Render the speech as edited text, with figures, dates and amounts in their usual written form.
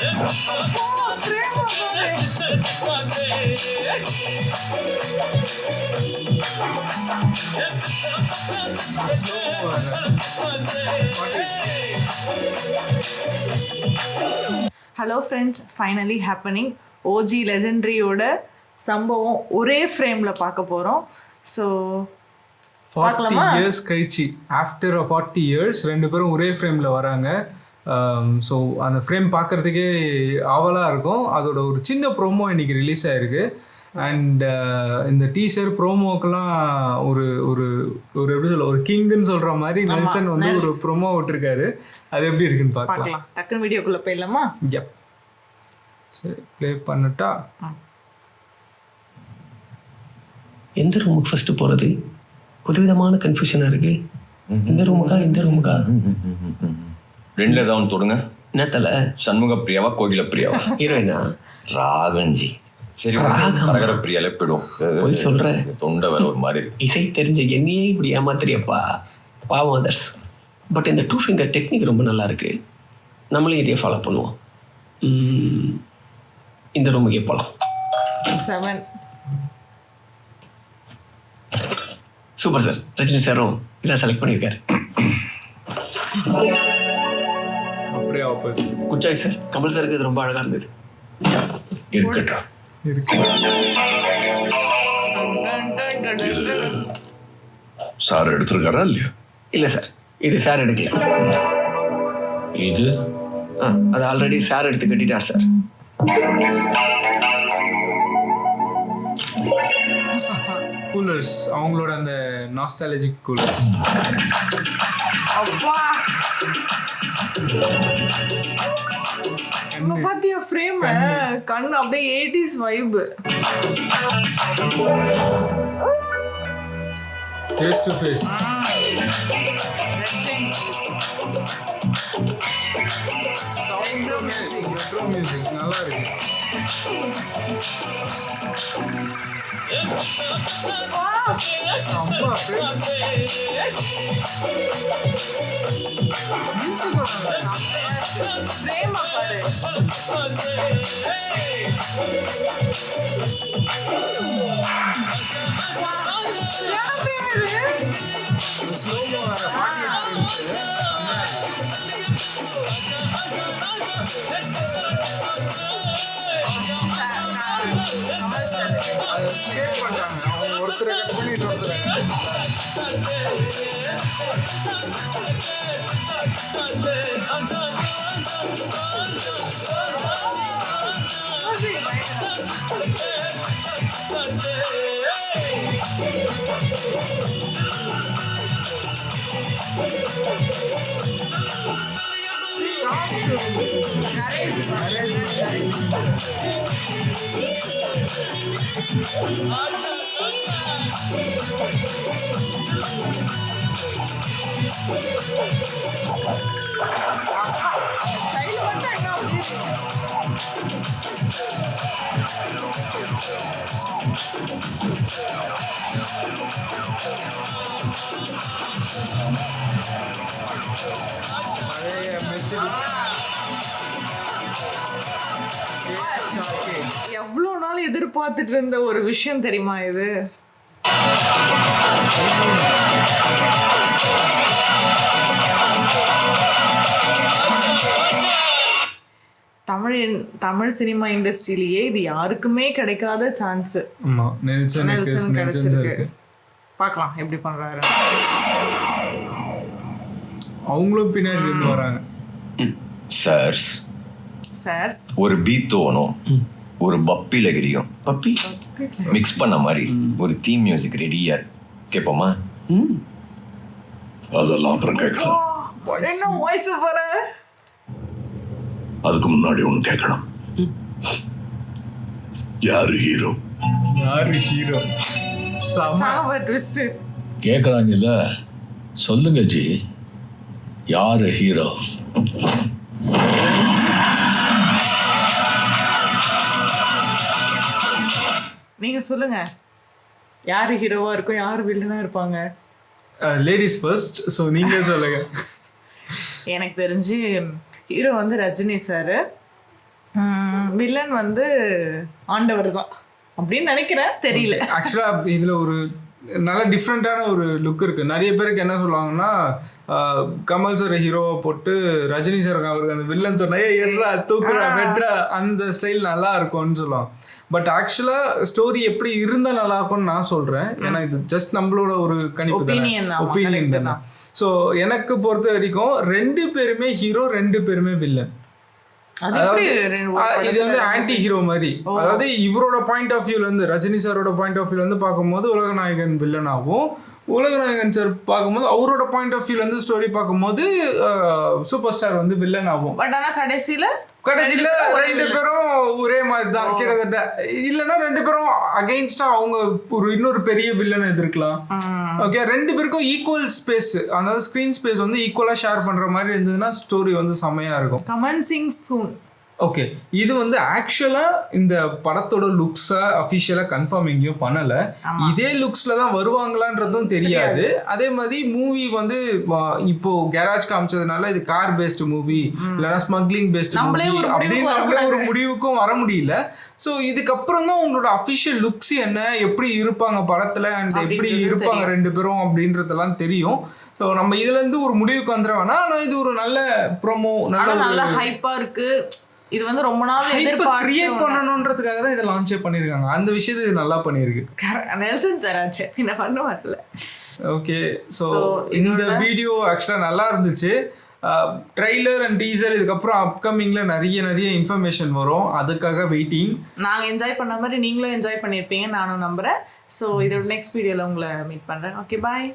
Hello friends, finally happening. OG லெஜெண்ட்ரியோட சம்பவம் ஒரே ஃப்ரேமில் பார்க்க போகிறோம். ஸோ 40 years கழிச்சு, ஆஃப்டர் 40 years ரெண்டு பேரும் ஒரே ஃப்ரேமில் வராங்க. ஸோ அந்த ஃப்ரேம் பார்க்குறதுக்கே ஆவலாக இருக்கும். அதோட ஒரு சின்ன ப்ரோமோ இன்றைக்கி ரிலீஸ் ஆகிருக்கு. அண்ட் இந்த டீசர் ப்ரோமோக்கெல்லாம் ஒரு ஒரு ஒரு எப்படி சொல்ல, ஒரு கிங்குன்னு சொல்கிற மாதிரி நெல்சன் வந்து ஒரு ப்ரோமோ விட்டுருக்காரு. அது எப்படி இருக்குன்னு பார்க்கலாம். டக்குன்னு வீடியோக்குள்ளே போயிடலாமா? எப், சரி, ப்ளே பண்ணட்டா. எந்த ரூமுக்கு ஃபஸ்ட்டு போகிறது? புதுவிதமான கன்ஃபியூஷனாக இருக்குது. இந்த ரூமுக்கா ரெண்டுல ஏதாவது தொடுங்க. என்னத்தல? சண்முக பிரியாவா கோகில பிரியாவா? ஹீரோயினா ராகஞ்சி. சரி, கரகர பிரியாலே போயிடும். போய் சொல்ற. தொண்டை வேற ஒரு மாதிரி. இசை தெரிஞ்ச என்னையே இப்படி ஏமாத்திரியப்பா, பாவம் அதர்ஸ். பட் இந்த 2 finger டெக்னிக் ரொம்ப நல்லா இருக்கு. நம்மளும் இதையே ஃபாலோ பண்ணுவோம். இந்த ரூமுக்கே போகலாம். 7. Super sir. ரஜினி சாரும் இதான் செலக்ட் பண்ணியிருக்காரு. அப்படியே opposite. Good choice sir. Kamal சாருக்கு இது ரொம்ப அழகாக இருந்தது. இருக்கட்டா. சார் எடுத்திருக்காரா இல்லையா? இல்லை சார், இது சார் எடுக்கல. இது அது ஆல்ரெடி சார் எடுத்து கட்டிட்டார் சார். கூலர்ஸ், அவங்களோட அந்த நாஸ்டாலஜிக் கூலர்ஸ். அப்பா, அங்க பாத்தியா ஃப்ரேம்? கண் அப்படியே 80s vibe. Face to face. Retro music நல்லா இருக்கு. அம்மா ஃப்ரேம் பாரு. ஸ்லோமோ வர 48 ஷேர் பண்றாங்க. அவங்க ஒருத்தரை கட் பண்ணிட்டு எவ்வளோ நாள் எதிர்பார்த்துட்டு இருந்த ஒரு விஷயம் தெரியுமா இது? தமிழ் சினிமா இண்டஸ்ட்ரியிலேயே இது யாருக்குமே கிடைக்காத சான்ஸ். நெல்சன் கிடைச்சிருக்கு. பார்க்கலாம் எப்படி பண்றாரு. அவங்களும் பின்னாடி இருந்து வராங்க. சார் ஒரு பீத்தோனும் ஒரு பப்பி லகிரியும் மிக்ஸ் பண்ண மாதிரி ஒரு தீம் மியூசிக் ரெடியா கேட்போமா? அதெல்லாம் அப்புறம் கேட்கலாம். என்ன வாய்ஸ் பாரு. அதுக்கு முன்னாடி ஒன்று கேட்கணும். யாரு ஹீரோ? கேட்கறாங்கல்ல, சொல்லுங்க ஜி, யாரு ஹீரோ? நீங்க சொல்லுங்க, யாரு ஹீரோவா இருக்கும், யாரு வில்லனா இருப்பாங்க? Ladies first. ஸோ நீங்க சொல்லுங்க. எனக்கு தெரிஞ்சு ஹீரோ வந்து ரஜினி சார், வில்லன் வந்து ஆண்டவர் தான் அப்படின்னு நினைக்கிறேன், தெரியல. ஆக்சுவலாக இதில் ஒரு நல்ல டிஃப்ரெண்ட்டான ஒரு லுக் இருக்குது. நிறைய பேருக்கு என்ன சொல்லுவாங்கன்னா, கமல் சார் ஹீரோவை போட்டு ரஜினி சார் அவருக்கு அந்த வில்லன் சொன்னையே எட்ரா தூக்குறா வெட்ரா அந்த ஸ்டைல் நல்லா இருக்கும்னு சொல்லுவாங்க. பட் ஆக்சுவலாக ஸ்டோரி எப்படி இருந்தால் நல்லா இருக்கும்னு நான் சொல்கிறேன். ஏன்னா இது ஜஸ்ட் நம்மளோட ஒரு கணிப்பு தானே, ஒப்பீனியன் தானே. ஸோ எனக்கு பொறுத்த வரைக்கும் 2 பேருமே ஹீரோ, 2 பேருமே வில்லன். அதாவது இது வந்து ஆன்டி ஹீரோ மாதிரி. அதாவது இவரோட பாயிண்ட் ஆஃப் வியூல இருந்து, ரஜினி சாரோட பாயிண்ட் ஆஃப் வியூல இருந்து பார்க்கும்போது உலகநாயகன் வில்லன் ஆகும், உலகநாயகன் சார் பார்க்கும்போது அவரோட பாயிண்ட் ஆஃப் வியூல இருந்து ஸ்டோரி பார்க்கும்போது சூப்பர் ஸ்டார் வந்து வில்லன் ஆகும். பட் ஆனால் கடைசியில 2 பேரும் ஒரே மாதிரி தான் கிட்டத்தட்ட. இல்லைன்னா 2 பேரும் அகைன்ஸ்டா அவங்க ஒரு இன்னொரு பெரிய வில்லன் எதிர்க்கலாம். ஓகே, 2 பேருக்கும் ஈக்குவல் ஸ்பேஸ், அதாவது ஸ்கிரீன் ஸ்பேஸ் வந்து ஈக்குவலா ஷேர் பண்ற மாதிரி இருந்ததுன்னா ஸ்டோரி வந்து செமையா இருக்கும். கமென்சிங் சூன். ஓகே, இது வந்து ஆக்சுவலா இந்த படத்தோட லுக்ஸை அஃபிஷியலா கன்ஃபார்ம் எங்கேயும் பண்ணல. இதே லுக்ஸ்ல தான் வருவாங்களான்றதும் தெரியாது. அதே மாதிரி மூவி வந்து இப்போ கேராஜ் காமிச்சதுனால இது கார் பேஸ்டு மூவி இல்லைன்னா ஸ்மக்லிங் பேஸ்டு மூவி அப்படின்னு ஒரு முடிவுக்கும் வர முடியல. ஸோ இதுக்கப்புறம் தான் உங்களோட அஃபிஷியல் லுக்ஸ் என்ன, எப்படி இருப்பாங்க படத்துல அண்ட் எப்படி இருப்பாங்க 2 பேரும் அப்படின்றதெல்லாம் தெரியும். ஸோ நம்ம இதுல இருந்து ஒரு முடிவுக்கு வந்துட வேணாம். ஆனால் இது ஒரு நல்ல ப்ரோமோ, நல்ல ஹைப்பா இருக்கு. இது வந்து ரொம்ப நாள் கிரியேட் பண்ணணும்ன்றதுக்காக தான் இதை லான்ச்சே பண்ணியிருக்காங்க. அந்த விஷயத்தை இது நல்லா பண்ணியிருக்கு. நெல்சன் சார் என்ன பண்ண வரல. ஓகே, ஸோ இந்த வீடியோ ஆக்சுவலாக நல்லா இருந்துச்சு. ட்ரெய்லர் அண்ட் டீசர் இதுக்கப்புறம் அப்கமிங்கில் நிறைய இன்ஃபர்மேஷன் வரும், அதுக்காக வெயிட்டிங். நாங்கள் என்ஜாய் பண்ண மாதிரி நீங்களும் என்ஜாய் பண்ணியிருப்பீங்க நானும் நம்புகிறேன். ஸோ இதோட நெக்ஸ்ட் வீடியோவில் உங்களை மீட் பண்ணுறேன். ஓகே, பாய்.